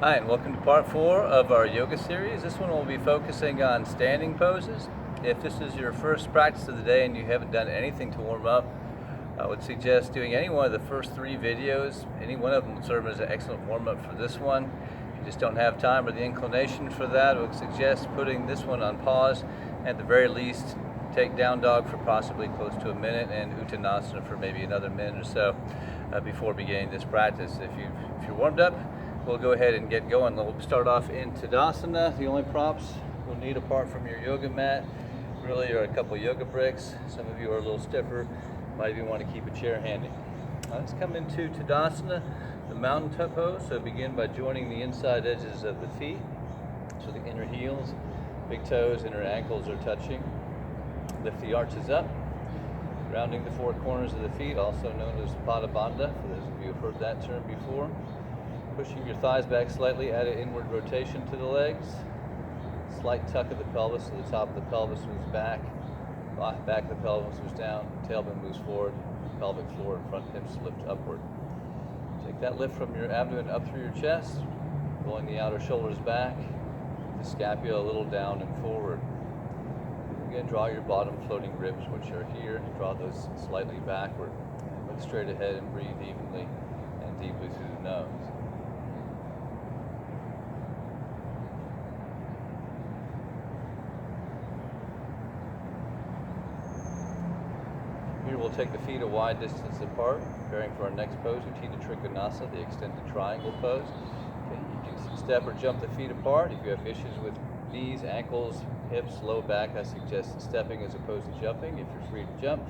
Hi, and welcome to part 4 of our yoga series. This one will be focusing on standing poses. If this is your first practice of the day and you haven't done anything to warm up, I would suggest doing any one of the first 3 videos. Any one of them will serve as an excellent warm-up for this one. If you just don't have time or the inclination for that, I would suggest putting this one on pause. At the very least, take down dog for possibly close to a minute and uttanasana for maybe another minute or so before beginning this practice. If you're warmed up, we'll go ahead and get going. We'll start off in Tadasana. The only props you'll need apart from your yoga mat really are a couple yoga bricks. Some of you are a little stiffer, might even want to keep a chair handy. Let's come into Tadasana, the mountaintop pose. So begin by joining the inside edges of the feet. So the inner heels, big toes, inner ankles are touching. Lift the arches up, rounding the 4 corners of the feet, also known as Pada Bandha, for those of you who've heard that term before. Pushing your thighs back slightly, add an inward rotation to the legs. Slight tuck of the pelvis, so the top of the pelvis moves back, back of the pelvis moves down, tailbone moves forward, pelvic floor and front hips lift upward. Take that lift from your abdomen up through your chest, rolling the outer shoulders back, the scapula a little down and forward. Again, draw your bottom floating ribs, which are here. Draw those slightly backward. Look straight ahead and breathe evenly and deeply through the nose. Here we'll take the feet a wide distance apart, preparing for our next pose, Utthita Trikonasana, the extended triangle pose. Okay, you can step or jump the feet apart. If you have issues with knees, ankles, hips, low back, I suggest stepping as opposed to jumping. If you're free to jump,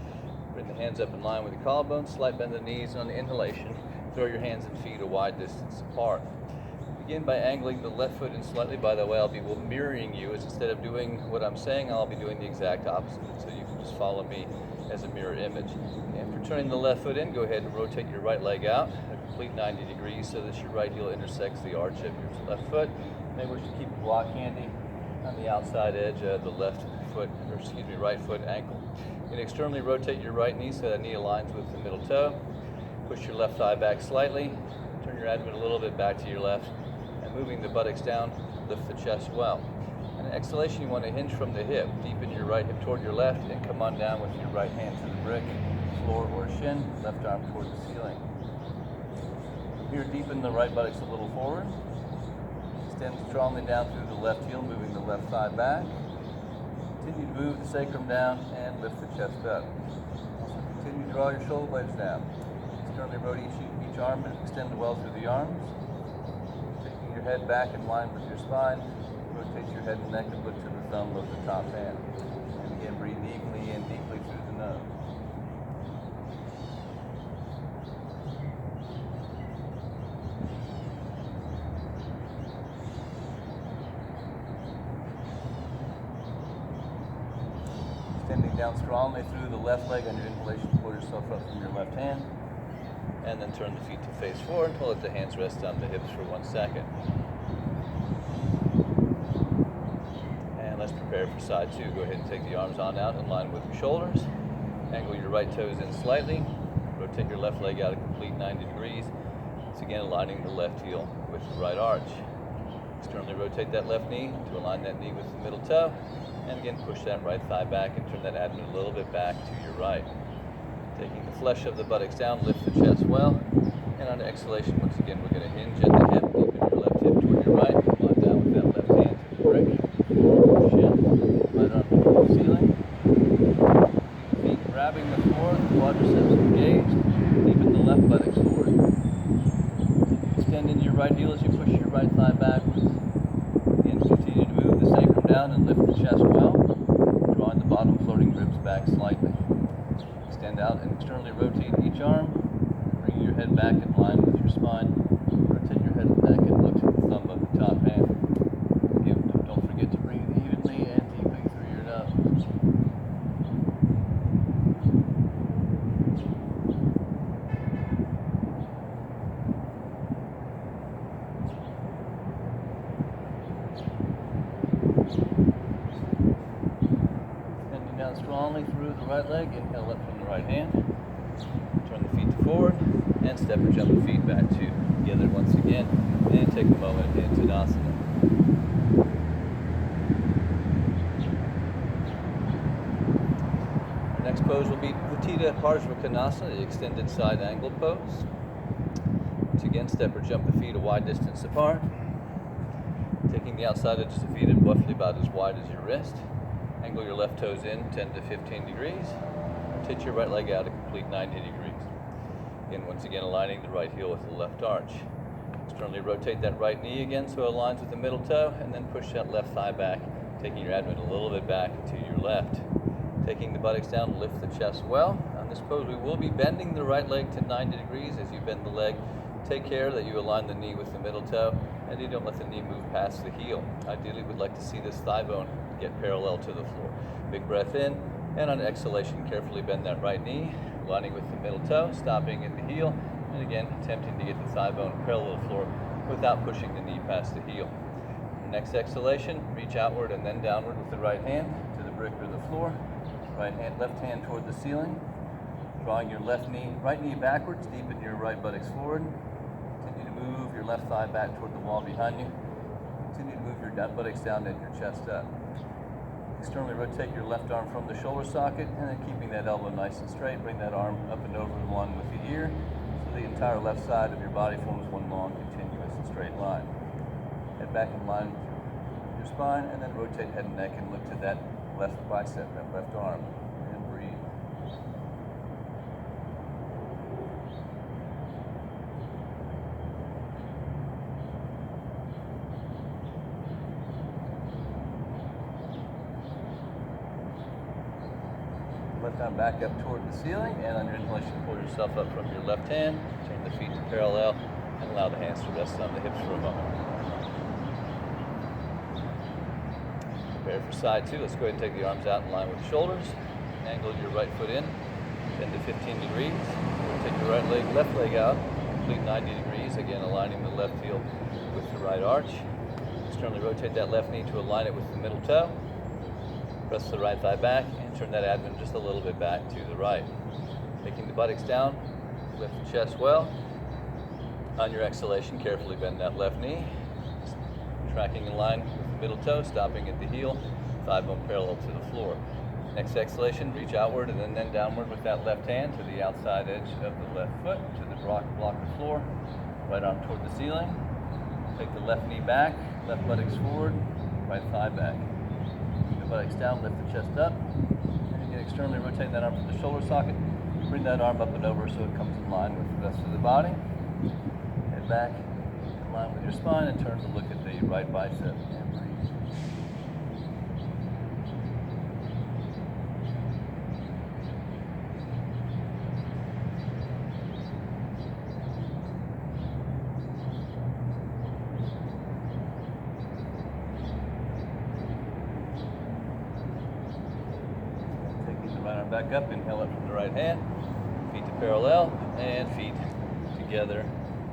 bring the hands up in line with the collarbone, slight bend the knees on the inhalation, throw your hands and feet a wide distance apart. Begin by angling the left foot in slightly. By the way, I'll be mirroring you, as instead of doing what I'm saying, I'll be doing the exact opposite, so you can just follow me as a mirror image. After turning the left foot in, go ahead and rotate your right leg out a complete 90 degrees so that your right heel intersects the arch of your left foot. Maybe we should keep a block handy on the outside edge of the right foot ankle. You can externally rotate your right knee so that knee aligns with the middle toe. Push your left thigh back slightly. Turn your abdomen a little bit back to your left. And moving the buttocks down, lift the chest well. And an exhalation, you want to hinge from the hip. Deepen your right hip toward your left and come on down with your right hand to the brick, floor or shin, left arm toward the ceiling. Here, deepen the right buttocks a little forward. Extend strongly down through the left heel, moving the left thigh back. Continue to move the sacrum down and lift the chest up. Also continue to draw your shoulder blades down. Externally rotate each arm and extend well through the arms. Taking your head back in line with your spine. Rotate your head and neck and look to the thumb of the top hand. And again, breathe evenly and deeply through the nose. Extending down strongly through the left leg on your inhalation, pull yourself up from your left hand. And then turn the feet to face forward and let the hands rest on the hips for 1 second. Let's prepare for side 2. Go ahead and take the arms on out in line with your shoulders. Angle your right toes in slightly. Rotate your left leg out a complete 90 degrees. Once again, aligning the left heel with the right arch. Externally rotate that left knee to align that knee with the middle toe. And again, push that right thigh back and turn that abdomen a little bit back to your right. Taking the flesh of the buttocks down, lift the chest well. And on exhalation, once again, we're going to hinge at the hip. Deepen your left hip toward your right. Come on down with that left hand to the brick. Right arm to the ceiling. Feet grabbing the floor, the quadriceps engaged. Deepen the left buttocks forward. Extend into your right heel as you push your right thigh backwards. Again, continue to move the sacrum down and lift the chest well, drawing the bottom floating ribs back slightly. Extend out and externally rotate each arm. Bring your head back in line with your spine. Rotate your head and neck and look to the thumb of the top hand. Don't forget to breathe evenly and deeply through your nose. Bending down strongly through the right leg. Inhale up from the right hand. Turn the feet forward and step or jump the feet back together once again. And take a moment in Tadasana. Our next pose will be Utthita Parsvakonasana, the extended side angle pose. Once again, step or jump the feet a wide distance apart. Taking the outside edges of the feet roughly about as wide as your wrist. Angle your left toes in 10 to 15 degrees. Rotate your right leg out a complete 90 degrees. Again, once again, aligning the right heel with the left arch. Externally rotate that right knee again so it aligns with the middle toe, and then push that left thigh back, taking your abdomen a little bit back to your left. Taking the buttocks down, lift the chest well. On this pose, we will be bending the right leg to 90 degrees. As you bend the leg, take care that you align the knee with the middle toe, and you don't let the knee move past the heel. Ideally, we'd like to see this thigh bone get parallel to the floor. Big breath in, and on exhalation, carefully bend that right knee, aligning with the middle toe, stopping at the heel, and again, attempting to get the thigh bone parallel to the floor without pushing the knee past the heel. Next exhalation, reach outward and then downward with the right hand to the brick or the floor. Left hand toward the ceiling. Drawing your right knee backwards, deepen your right buttocks forward. Continue to move your left thigh back toward the wall behind you. Continue to move your buttocks down and your chest up. Externally rotate your left arm from the shoulder socket, and then keeping that elbow nice and straight, bring that arm up and over along with the ear, so the entire left side of your body forms one long, continuous and straight line. Head back in line with your spine, and then rotate head and neck and look to that left bicep, that left arm, and breathe. Left arm back up toward the ceiling, and on your inhalation, pull yourself up from your left hand. Turn the feet to parallel, and allow the hands to rest on the hips for a moment. Prepare for side two. Let's go ahead and take the arms out in line with the shoulders. Angle your right foot in, bend to 15 degrees. Take your left leg out, complete 90 degrees. Again, aligning the left heel with the right arch. Externally rotate that left knee to align it with the middle toe. Press the right thigh back and turn that abdomen just a little bit back to the right. Taking the buttocks down, lift the chest well. On your exhalation, carefully bend that left knee. Tracking in line with the middle toe, stopping at the heel, thigh bone parallel to the floor. Next exhalation, reach outward and then downward with that left hand to the outside edge of the left foot, to the block the floor. Right arm toward the ceiling. Take the left knee back, left buttocks forward, right thigh back. The buttocks down, lift the chest up. And again, externally rotate that arm from the shoulder socket. Bring that arm up and over so it comes in line with the rest of the body. Head back, in line with your spine, and turn to look at the right bicep and breathe. Back up, inhale up from the right hand, feet to parallel, and feet together,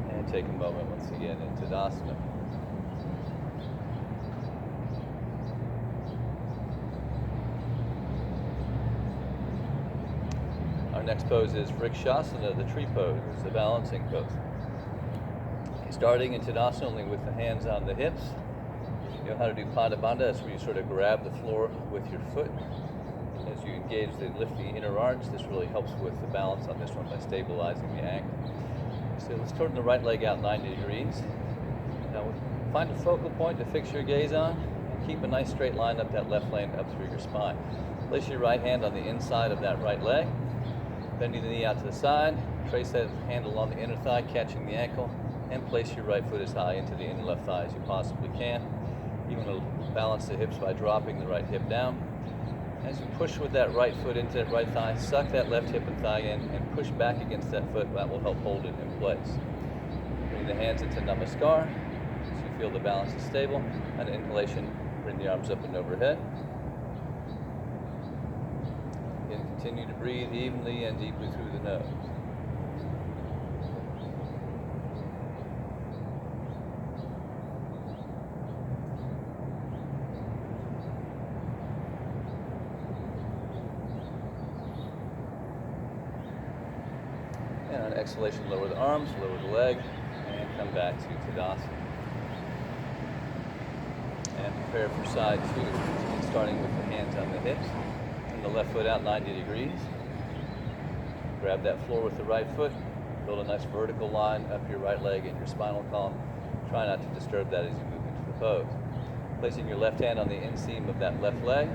and take a moment once again in Tadasana. Our next pose is Vrikshasana, the tree pose, the balancing pose. Starting in Tadasana only with the hands on the hips. You know how to do Pada Bandha, that's where you sort of grab the floor with your foot. As you engage lift the inner arch, this really helps with the balance on this one by stabilizing the ankle. So let's turn the right leg out 90 degrees. Now find a focal point to fix your gaze on, and keep a nice straight line up that left lane up through your spine. Place your right hand on the inside of that right leg, bending the knee out to the side, trace that hand along the inner thigh, catching the ankle, and place your right foot as high into the inner left thigh as you possibly can. You want to balance the hips by dropping the right hip down. As you push with that right foot into that right thigh, suck that left hip and thigh in and push back against that foot. That will help hold it in place. Bring the hands into Namaskar so you feel the balance is stable. On inhalation, bring the arms up and overhead. Again, continue to breathe evenly and deeply through the nose. And on exhalation, lower the arms, lower the leg, and come back to Tadasana. And prepare for side two, starting with the hands on the hips and the left foot out 90 degrees. Grab that floor with the right foot, build a nice vertical line up your right leg and your spinal column. Try not to disturb that as you move into the pose. Placing your left hand on the inseam of that left leg,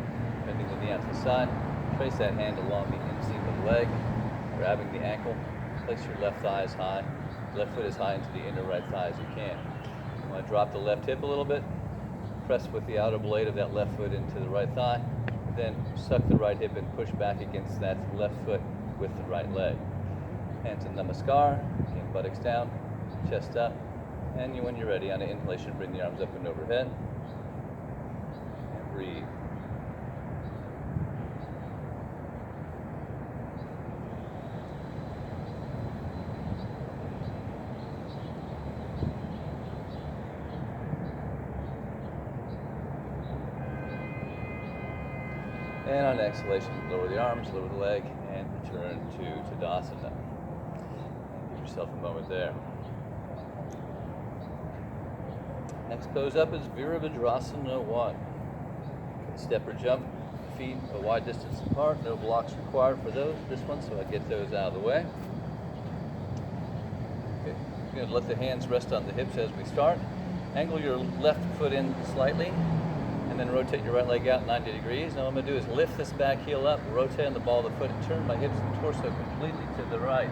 bending the knee out to the side, trace that hand along the inseam of the leg, grabbing the ankle, place your left thigh as high, left foot as high into the inner right thigh as you can. You want to drop the left hip a little bit, press with the outer blade of that left foot into the right thigh, then suck the right hip and push back against that left foot with the right leg. Hands in namaskar, again, buttocks down, chest up, and when you're ready, on an inhalation, bring the arms up and overhead, and breathe. And on exhalation, lower the arms, lower the leg, and return to Tadasana. And give yourself a moment there. Next pose up is Virabhadrasana 1. Step or jump, feet a wide distance apart, no blocks required for this one, so I get those out of the way. Okay. You're going to let the hands rest on the hips as we start. Angle your left foot in slightly, and then rotate your right leg out 90 degrees. Now what I'm going to do is lift this back heel up, rotate on the ball of the foot, and turn my hips and torso completely to the right.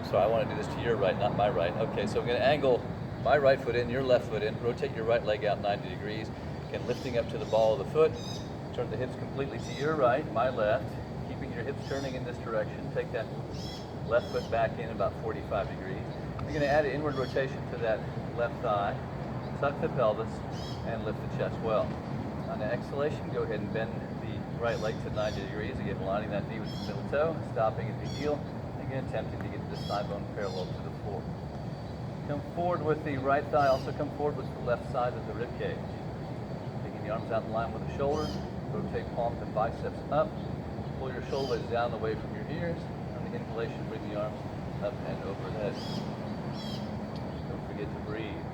So I want to do this to your right, not my right. Okay, so I'm going to angle my right foot in, your left foot in, rotate your right leg out 90 degrees. Again, lifting up to the ball of the foot, turn the hips completely to your right, my left, keeping your hips turning in this direction. Take that left foot back in about 45 degrees. You're going to add an inward rotation to that left thigh. Tuck the pelvis and lift the chest well. On the exhalation, go ahead and bend the right leg to 90 degrees. Again, aligning that knee with the middle toe, stopping at the heel. Again, attempting to get the thigh bone parallel to the floor. Come forward with the right thigh. Also come forward with the left side of the rib cage. Taking the arms out in line with the shoulders. Rotate palms and biceps up. Pull your shoulder blades down away from your ears. On the inhalation, bring the arms up and overhead. Don't forget to breathe.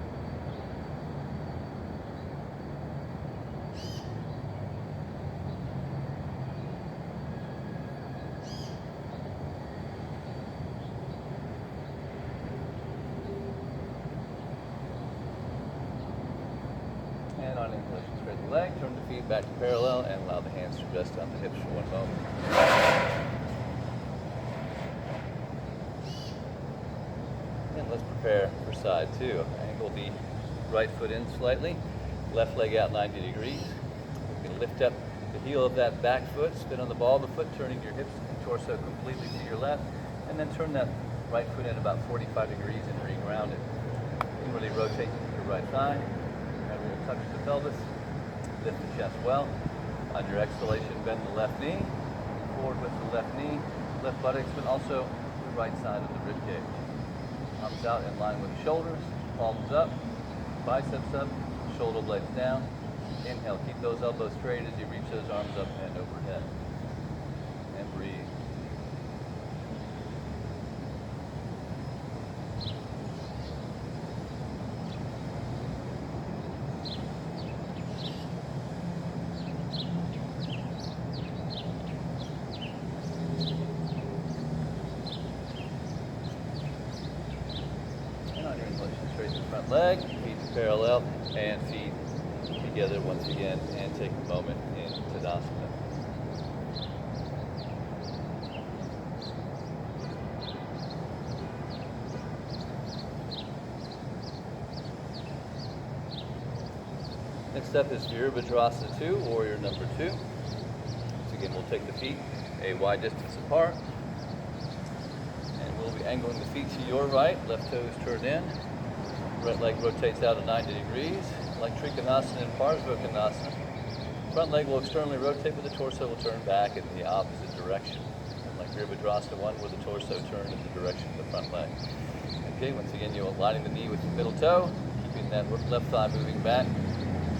And on inhalation, straighten the leg, turn the feet back to parallel, and allow the hands to rest on the hips for one moment. And let's prepare for side two. Angle the right foot in slightly, left leg out 90 degrees. You can lift up the heel of that back foot, spin on the ball of the foot, turning your hips and torso completely to your left, and then turn that right foot in about 45 degrees and re-ground it. Inwardly rotate your right thigh. Touch the pelvis, lift the chest well. On your exhalation, bend the left knee, forward with the left knee, left buttocks, but also the right side of the rib cage. Arms out in line with the shoulders, palms up, biceps up, shoulder blades down. Inhale, keep those elbows straight as you reach those arms up and overhead. And breathe. Straighten the front leg, feet parallel, and feet together once again, and take a moment in Tadasana. Next up is Virabhadrasana 2, warrior number 2. So again, we'll take the feet a wide distance apart, and we'll be angling the feet to your right, left toes turned in. Right leg rotates out at 90 degrees, like Trikonasana and Parsvakonasana. Front leg will externally rotate, but the torso will turn back in the opposite direction. And like Virabhadrasana 1, where the torso turns in the direction of the front leg. Okay, once again, you're aligning the knee with the middle toe, keeping that left thigh moving back,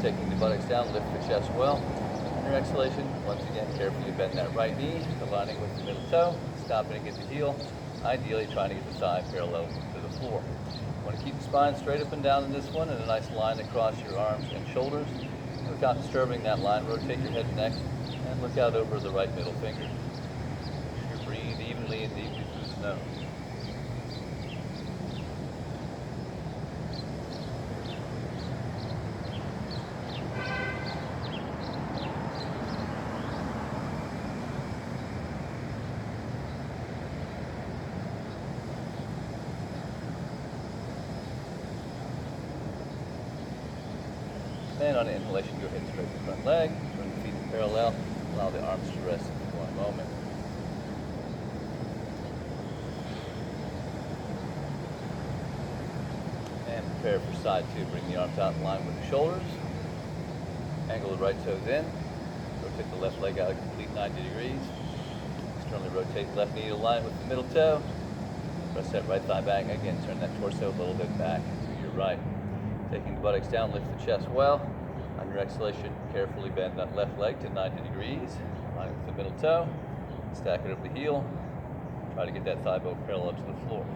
taking the buttocks down, lift the chest well. On your exhalation, once again, carefully bend that right knee, aligning with the middle toe, stopping at the heel, ideally trying to get the thigh parallel to the the floor. You want to keep the spine straight up and down in this one, and a nice line across your arms and shoulders. Without disturbing that line, rotate your head and neck, and look out over the right middle finger. You breathe evenly and deeply through the nose. And on inhalation, go ahead and straighten the front leg, bring the feet parallel, allow the arms to rest for one moment. And prepare for side two. Bring the arms out in line with the shoulders. Angle the right toes in. Rotate the left leg out a complete 90 degrees. Externally rotate the left knee to line with the middle toe. Press that right thigh back. Again, turn that torso a little bit back to your right. Taking the buttocks down, lift the chest well. On your exhalation, carefully bend that left leg to 90 degrees. Line with the middle toe. Stack it over the heel. Try to get that thigh bone parallel to the floor.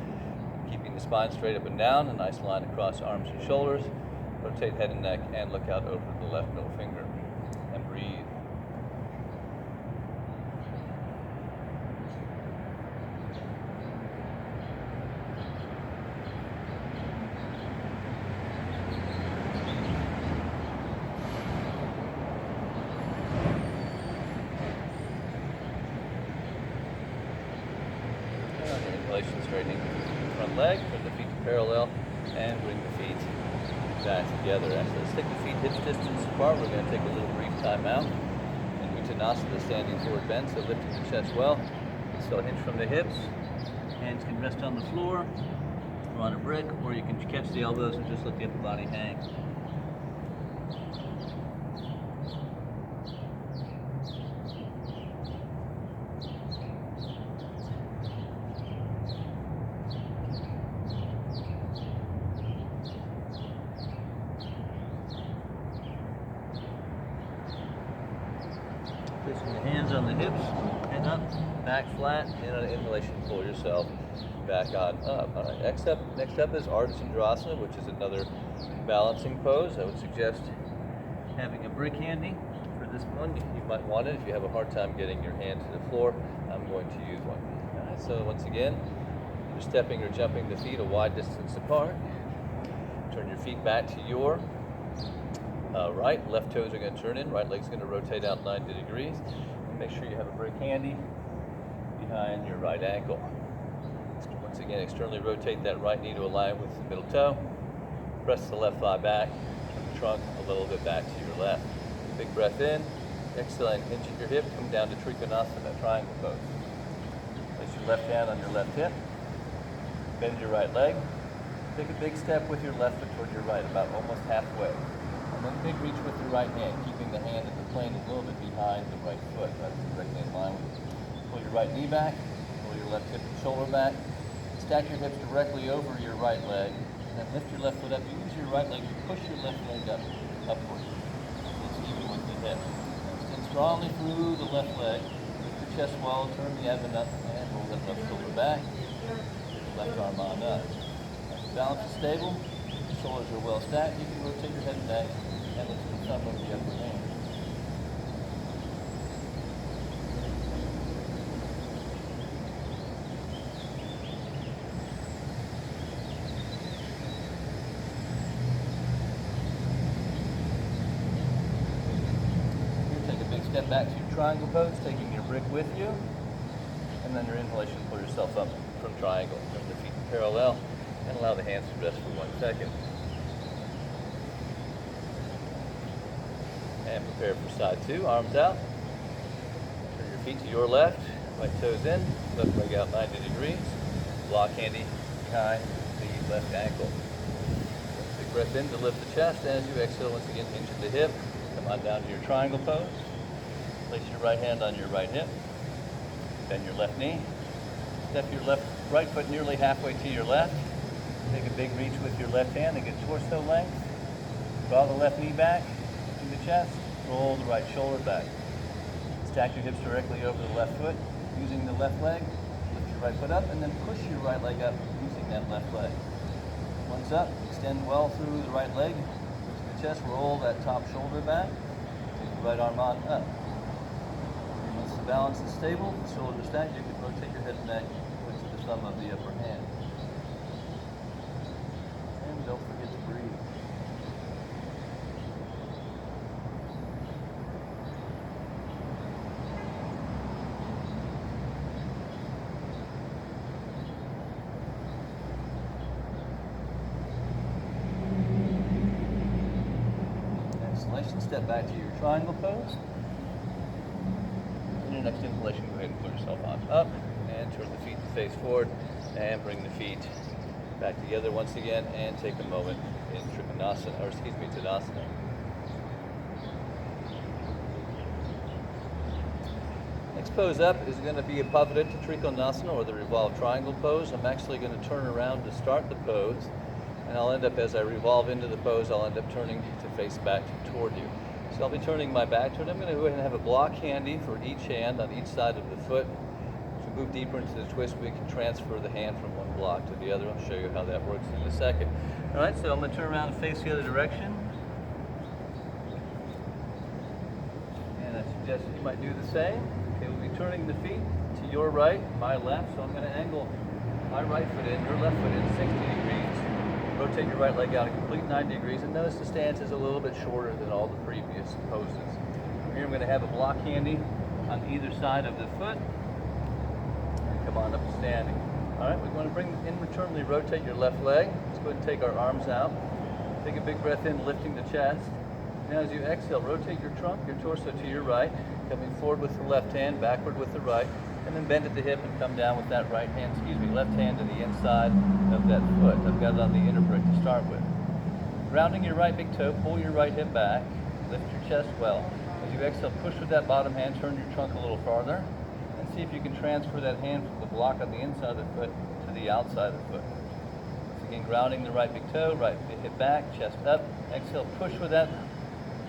Keeping the spine straight up and down, a nice line across arms and shoulders. Rotate head and neck and look out over the left middle finger. And breathe. Inhalation, straightening the front leg, bring the feet parallel, and bring the feet back together. Actually, let's take the feet hips distance apart. We're going to take a little brief time out. And Uttanasana, the standing forward bend, so lifting the chest well. So hinge from the hips. Hands can rest on the floor or on a brick, or you can catch the elbows and just let the upper body hang. Placing the hands on the hips and up, back flat, and on an inhalation, pull yourself back on up. All right, next up is Ardha, which is another balancing pose. I would suggest having a brick handy for this one. You might want it if you have a hard time getting your hand to the floor. I'm going to use one. All right, so once again, you're stepping or jumping the feet a wide distance apart. Turn your feet back to your right. Left toes are going to turn in. Right leg's going to rotate out 90 degrees. And make sure you have a brick handy behind your right ankle. Once again, externally rotate that right knee to align with the middle toe. Press the left thigh back. Turn the trunk a little bit back to your left. Big breath in. Exhale and hinge at your hip. Come down to Trikonasana, triangle pose. Place your left hand on your left hip. Bend your right leg. Take a big step with your left foot toward your right, about almost halfway. And then big reach with your right hand, keeping the hand at the plane a little bit behind the right foot. That's directly in line with it. Pull your right knee back, pull your left hip and shoulder back. Stack your hips directly over your right leg, and then lift your left foot up. Use your right leg to push your left leg up, upward. It's even with the hip. Extend strongly through the left leg. Lift the chest well, turn the abdomen up, and roll that left shoulder back. Left arm on up. Balance is stable. Shoulders are well stacked. You can rotate your head and neck and lift the thumb over the upper hand. Here, take a big step back to your triangle pose, taking your brick with you. And then your inhalation, pull yourself up from triangle. Bring the feet parallel and allow the hands to rest for 1 second. And prepare for side two, arms out. Turn your feet to your left, right toes in, left leg out 90 degrees. Block handy behind the left ankle. Big breath in to lift the chest. As you exhale, once again, hinge at the hip. Come on down to your triangle pose. Place your right hand on your right hip. Bend your left knee. Step your right foot nearly halfway to your left. Take a big reach with your left hand and get torso length. Draw the left knee back to the chest. Roll the right shoulder back. Stack your hips directly over the left foot. Using the left leg, lift your right foot up, and then push your right leg up using that left leg. Once up, extend well through the right leg, to the chest, roll that top shoulder back, take the right arm on up. Once the balance is stable, the shoulders are stacked, you can rotate your head and neck to the thumb of the upper hand. And don't forget to breathe. Exhalation, step back to your triangle pose. In your next inhalation, go ahead and pull yourself on up and turn the feet to face forward and bring the feet back together once again and take a moment in Trikonasana, or excuse me, Tadasana. Next pose up is going to be a Pavarita Trikonasana, or the revolved triangle pose. I'm actually going to turn around to start the pose, and I'll end up, as I revolve into the pose, I'll end up turning to face back toward you. So I'll be turning my back toward. I'm going to go ahead and have a block handy for each hand on each side of the foot. As we move deeper into the twist, we can transfer the hand from one block to the other. I'll show you how that works in a second. All right, so I'm going to turn around and face the other direction. And I suggest you might do the same. Okay, we'll be turning the feet to your right, my left. So I'm going to angle my right foot in, your left foot in 60 degrees. Rotate your right leg out a complete 90 degrees, and notice the stance is a little bit shorter than all the previous poses. Here I'm going to have a block handy on either side of the foot, and come on up to standing. All right, we're going to bring internally rotate your left leg. Let's go ahead and take our arms out. Take a big breath in, lifting the chest. Now as you exhale, rotate your trunk, your torso to your right, coming forward with the left hand, backward with the right, and then bend at the hip and come down with that right hand, left hand to the inside of that foot. I've got it on the inner brick to start with. Rounding your right big toe, pull your right hip back, lift your chest well. As you exhale, push with that bottom hand, turn your trunk a little farther, and see if you can transfer that hand from the block on the inside of the foot to the outside of the foot. Once again, grounding the right big toe, right hip back, chest up. Exhale, push with that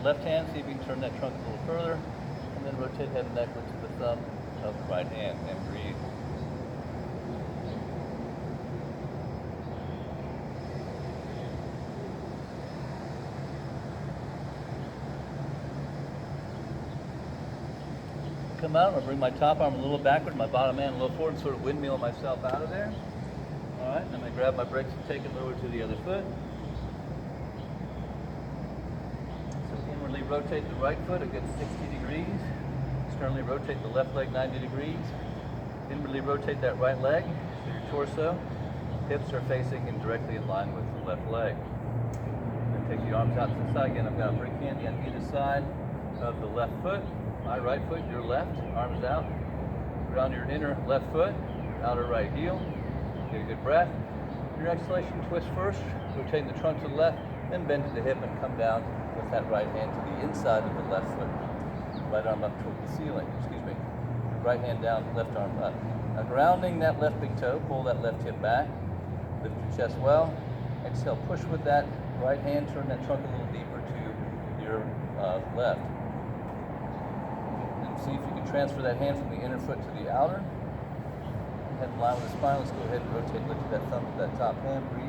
left hand, see if you can turn that trunk a little further, and then rotate head and neck to the thumb of the right hand, and breathe. Come out, I'm going to bring my top arm a little backward, my bottom hand a little forward, and sort of windmill myself out of there. All right, I'm going to grab my brakes and take it over to the other foot. So inwardly rotate the right foot a good 60 degrees. Externally rotate the left leg 90 degrees. Inwardly rotate that right leg so your torso, hips are facing and directly in line with the left leg. Then take the arms out to the side. Again, I've got a brick handy on either side of the left foot. My right foot, your left, arms out. Ground your inner left foot, outer right heel. Get a good breath. Your exhalation, twist first, rotating the trunk to the left, then bend to the hip and come down with that right hand to the inside of the left foot. Right arm up toward the ceiling, right hand down, left arm up. Now grounding that left big toe, pull that left hip back, lift your chest well. Exhale, push with that right hand, turn that trunk a little deeper to your left. And see if you can transfer that hand from the inner foot to the outer. Head in line with the spine. Let's go ahead and rotate, lift that thumb to that top hand, breathe.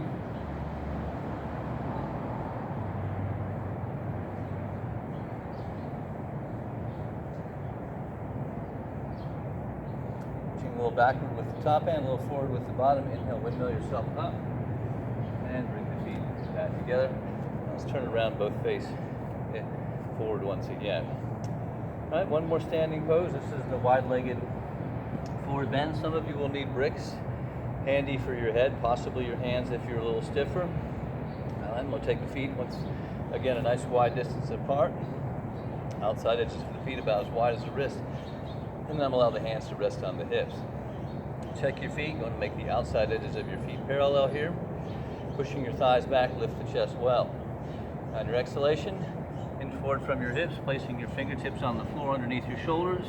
A little backward with the top hand, a little forward with the bottom. Inhale, windmill yourself up, and bring the feet back together. Let's turn around, both face forward once again. All right, one more standing pose. This is the wide-legged forward bend. Some of you will need bricks handy for your head, possibly your hands if you're a little stiffer. And we'll take the feet once again a nice wide distance apart. Outside edges of the feet about as wide as the wrist. And then allow the hands to rest on the hips. Check your feet. Going to make the outside edges of your feet parallel here. Pushing your thighs back, lift the chest well. On your exhalation, in forward from your hips, placing your fingertips on the floor underneath your shoulders.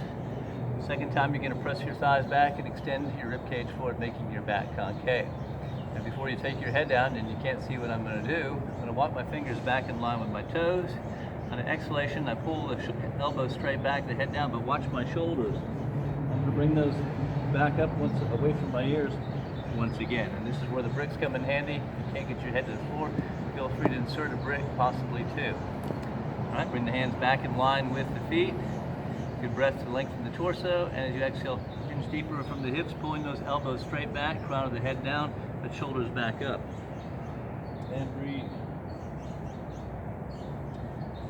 Second time, you're going to press your thighs back and extend your rib cage forward, making your back concave. And before you take your head down, and you can't see what I'm going to do, I'm going to walk my fingers back in line with my toes. On an exhalation, I pull the elbows straight back, the head down, but watch my shoulders. I'm going to bring those back up once away from my ears once again. And this is where the bricks come in handy. If you can't get your head to the floor, feel free to insert a brick, possibly two. All right, bring the hands back in line with the feet. Good breath to lengthen the torso, and as you exhale, hinge deeper from the hips, pulling those elbows straight back, crown of the head down, but shoulders back up. And breathe.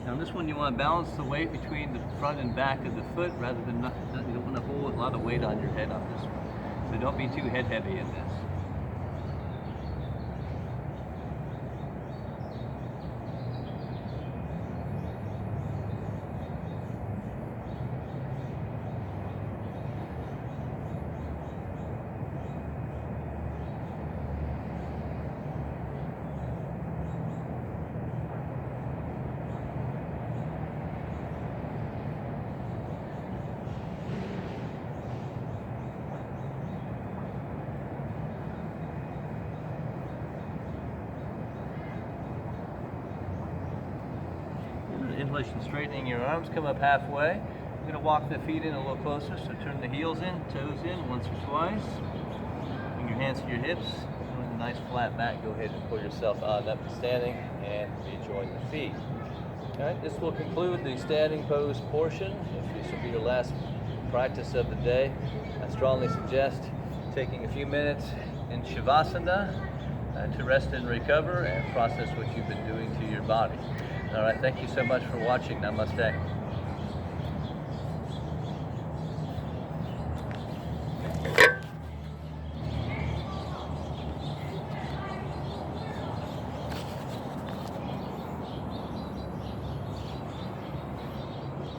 Now on this one, you want to balance the weight between the front and back of the foot rather than you don't want to hold a lot of weight on your head on this one. So don't be too head heavy in this. Inhalation, straightening your arms, come up halfway. I'm going to walk the feet in a little closer, so turn the heels in, toes in once or twice. Bring your hands to your hips, with a nice flat back, go ahead and pull yourself on up to standing and rejoin the feet. All right, this will conclude the standing pose portion. If this will be your last practice of the day, I strongly suggest taking a few minutes in Shavasana to rest and recover and process what you've been doing to your body. All right, thank you so much for watching. Namaste.